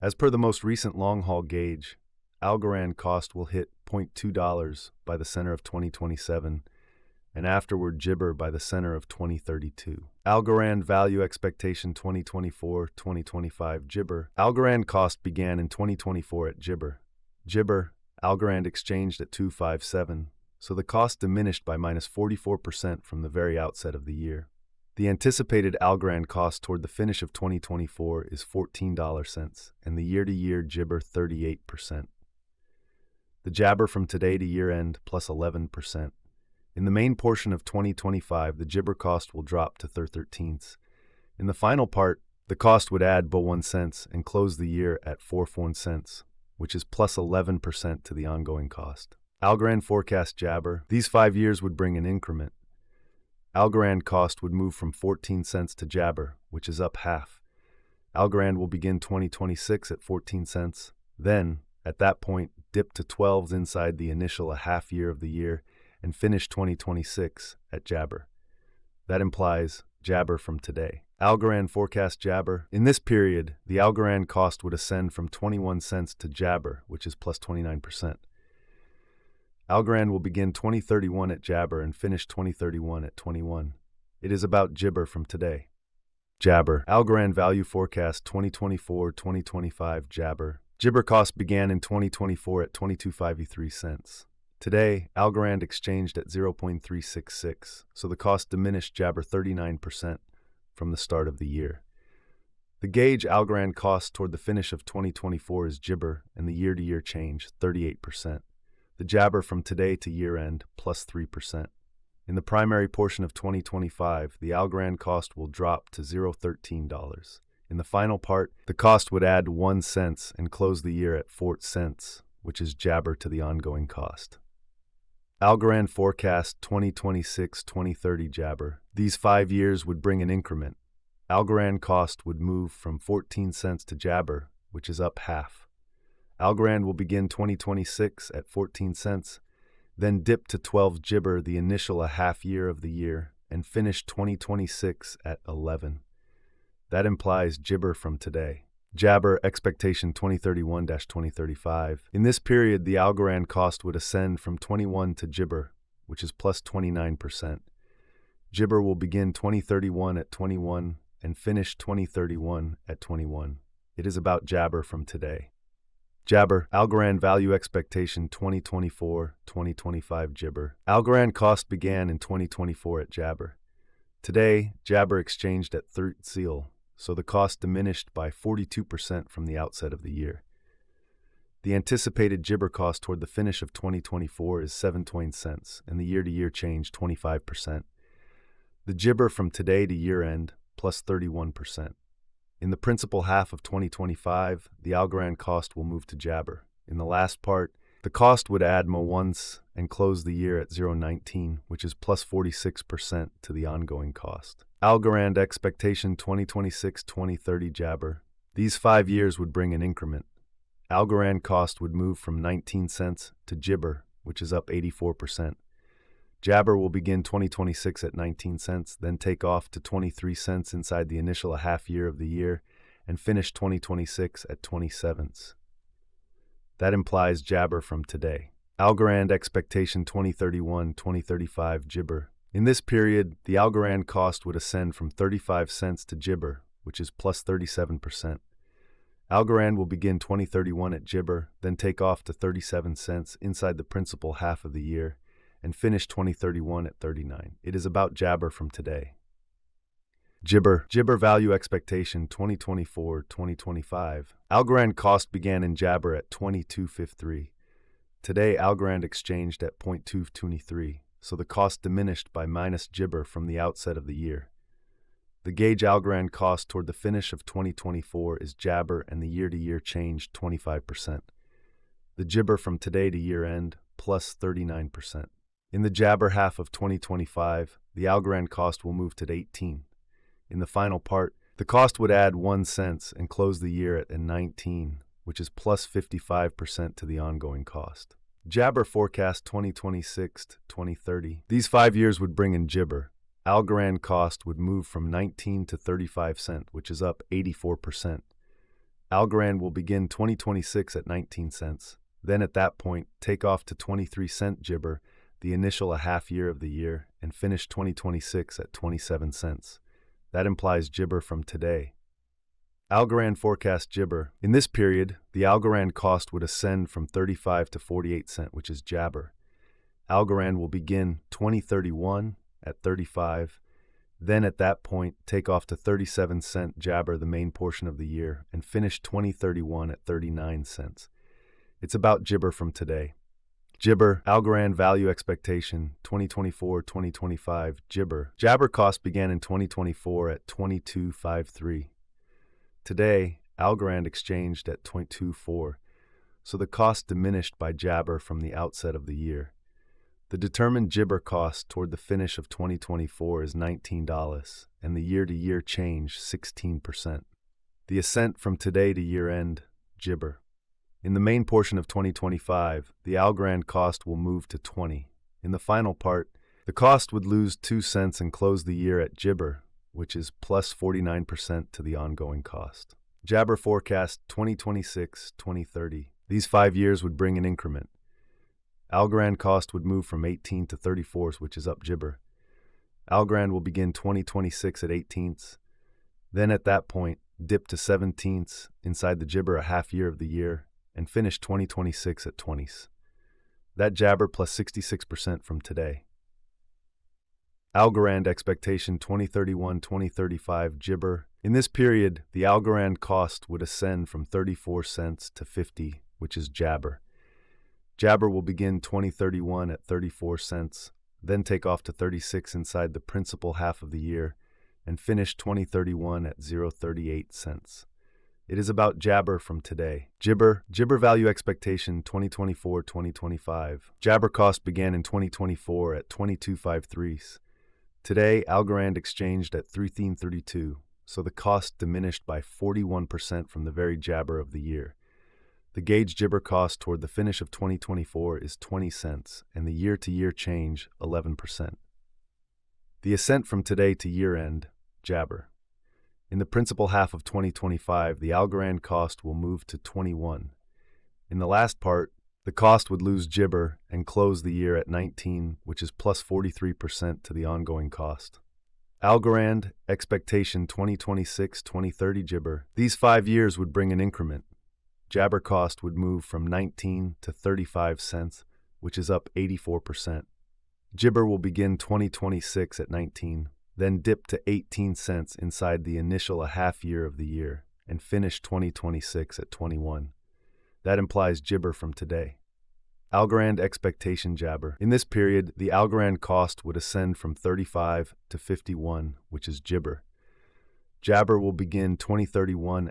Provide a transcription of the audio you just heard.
As per the most recent long-haul gauge, Algorand cost will hit $0.2 by the center of 2027, and afterward gibber by the center of 2032. Algorand value expectation 2024-2025 gibber. Algorand cost began in 2024 at gibber. Gibber, Algorand exchanged at 257, so the cost diminished by minus 44% from the very outset of the year. The anticipated Algorand cost toward the finish of 2024 is $14, and the year-to-year gibber 38%. The jabber from today to year-end plus 11%. In the main portion of 2025, the gibber cost will drop to 13ths. In the final part, the cost would add but 1 cent and close the year at 44 cents, which is plus 11% to the ongoing cost. Algorand forecast jabber. These 5 years would bring an increment. Algorand cost would move from 14 cents to jabber, which is up half. Algorand will begin 2026 at 14 cents, then, at that point, dip to 12s inside the initial a half year of the year, and finish 2026 at jabber. That implies jabber from today. Algorand forecast jabber. In this period, the Algorand cost would ascend from 21 cents to jabber, which is plus 29%. Algorand will begin 2031 at jabber and finish 2031 at 21. It is about gibber from today. Jabber. Algorand value forecast 2024-2025 jabber. Gibber cost began in 2024 at 22.53 cents. Today, Algorand exchanged at 0.366, so the cost diminished jabber 39% from the start of the year. The gauge Algorand cost toward the finish of 2024 is gibber, and the year-to-year change 38%. The jabber from today to year-end plus 3%. In the primary portion of 2025, the Algorand cost will drop to $0.13. In the final part, the cost would add 1 cent and close the year at 4 cents, which is jabber to the ongoing cost. Algorand forecast 2026-2030 jabber. These 5 years would bring an increment. Algorand cost would move from 14 cents to jabber, which is up half. Algorand will begin 2026 at 14 cents, then dip to 12 gibber the initial a half year of the year, and finish 2026 at 11. That implies gibber from today. Jabber expectation 2031-2035. In this period, the Algorand cost would ascend from 21 to gibber, which is plus 29%. Gibber will begin 2031 at 21 and finish 2031 at 21. It is about jabber from today. Jabber, Algorand value expectation 2024-2025 gibber. Algorand cost began in 2024 at jabber. Today, jabber exchanged at 13, so the cost diminished by 42% from the outset of the year. The anticipated gibber cost toward the finish of 2024 is 17 cents, and the year-to-year change 25%. The gibber from today to year-end plus 31%. In the principal half of 2025, the Algorand cost will move to jabber. In the last part, the cost would add mo once and close the year at 0.19, which is plus 46% to the ongoing cost. Algorand expectation 2026-2030 jabber. These 5 years would bring an increment. Algorand cost would move from 19 cents to gibber, which is up 84%. Jabber will begin 2026 at 19 cents, then take off to 23 cents inside the initial half year of the year, and finish 2026 at 20 cents. That implies jabber from today. Algorand expectation 2031-2035 gibber. In this period, the Algorand cost would ascend from 35 cents to gibber, which is plus 37%. Algorand will begin 2031 at gibber, then take off to 37 cents inside the principal half of the year, and finish 2031 at 39. It is about jabber from today. Gibber value expectation 2024-2025. Algorand cost began in jabber at 22.53. Today, Algorand exchanged at 0.223, so the cost diminished by minus gibber from the outset of the year. The gauge Algorand cost toward the finish of 2024 is jabber, and the year-to-year change 25%. The gibber from today to year-end plus 39%. In the jabber half of 2025, the Algorand cost will move to 18. In the final part, the cost would add 1 cent and close the year at 19, which is plus 55% to the ongoing cost. Jabber forecast 2026-2030. These 5 years would bring in gibber. Algorand cost would move from 19 to 35 cents, which is up 84%. Algorand will begin 2026 at 19 cents. Then at that point, take off to 23-cent Gibber, the initial a half year of the year, and finish 2026 at 27 cents. That implies Gibber from today. Algorand forecast Gibber. In this period, the Algorand cost would ascend from 35 to 48 cent, which is Jabber. Algorand will begin 2031 at 35. Then at that point, take off to 37 cent Jabber the main portion of the year, and finish 2031 at 39 cents. It's about Gibber from today. Gibber, Algorand value expectation, 2024-2025, Gibber. Jabber cost began in 2024 at 22.53. Today, Algorand exchanged at 0.24, so the cost diminished by Jabber from the outset of the year. The determined Gibber cost toward the finish of 2024 is $19, and the year-to-year change 16%. The ascent from today to year-end, Gibber. In the main portion of 2025, the Algorand cost will move to 20. In the final part, the cost would lose 2 cents and close the year at Gibber, which is plus 49% to the ongoing cost. Jabber forecast 2026-2030. These 5 years would bring an increment. Algorand cost would move from 18 to 34, which is up Gibber. Algorand will begin 2026 at 18ths. Then at that point, dip to 17ths inside the Gibber a half year of the year, and finish 2026 at 20s. That Jabber plus 66% from today. Algorand expectation 2031-2035 Gibber. In this period, the Algorand cost would ascend from 34 cents to 50, which is Jabber. Jabber will begin 2031 at 34 cents, then take off to 36 inside the principal half of the year, and finish 2031 at 0.38 cents. It is about Jabber from today. Gibber value expectation 2024-2025. Jabber cost began in 2024 at 22.53. Today, Algorand exchanged at 13.32, so the cost diminished by 41% from the very Jabber of the year. The gauge Gibber cost toward the finish of 2024 is 20 cents, and the year-to-year change 11%. The ascent from today to year-end, Jabber. In the principal half of 2025, the Algorand cost will move to 21. In the last part, the cost would lose Gibber and close the year at 19, which is plus 43% to the ongoing cost. Algorand, expectation 2026-2030 Gibber. These 5 years would bring an increment. Jabber cost would move from 19 to 35 cents, which is up 84%. Gibber will begin 2026 at 19, then dip to 18 cents inside the initial a half year of the year, and finish 2026 at 21. That implies Gibber from today. Algorand expectation Jabber. In this period, the Algorand cost would ascend from 35 to 51, which is Gibber. Jabber will begin 2031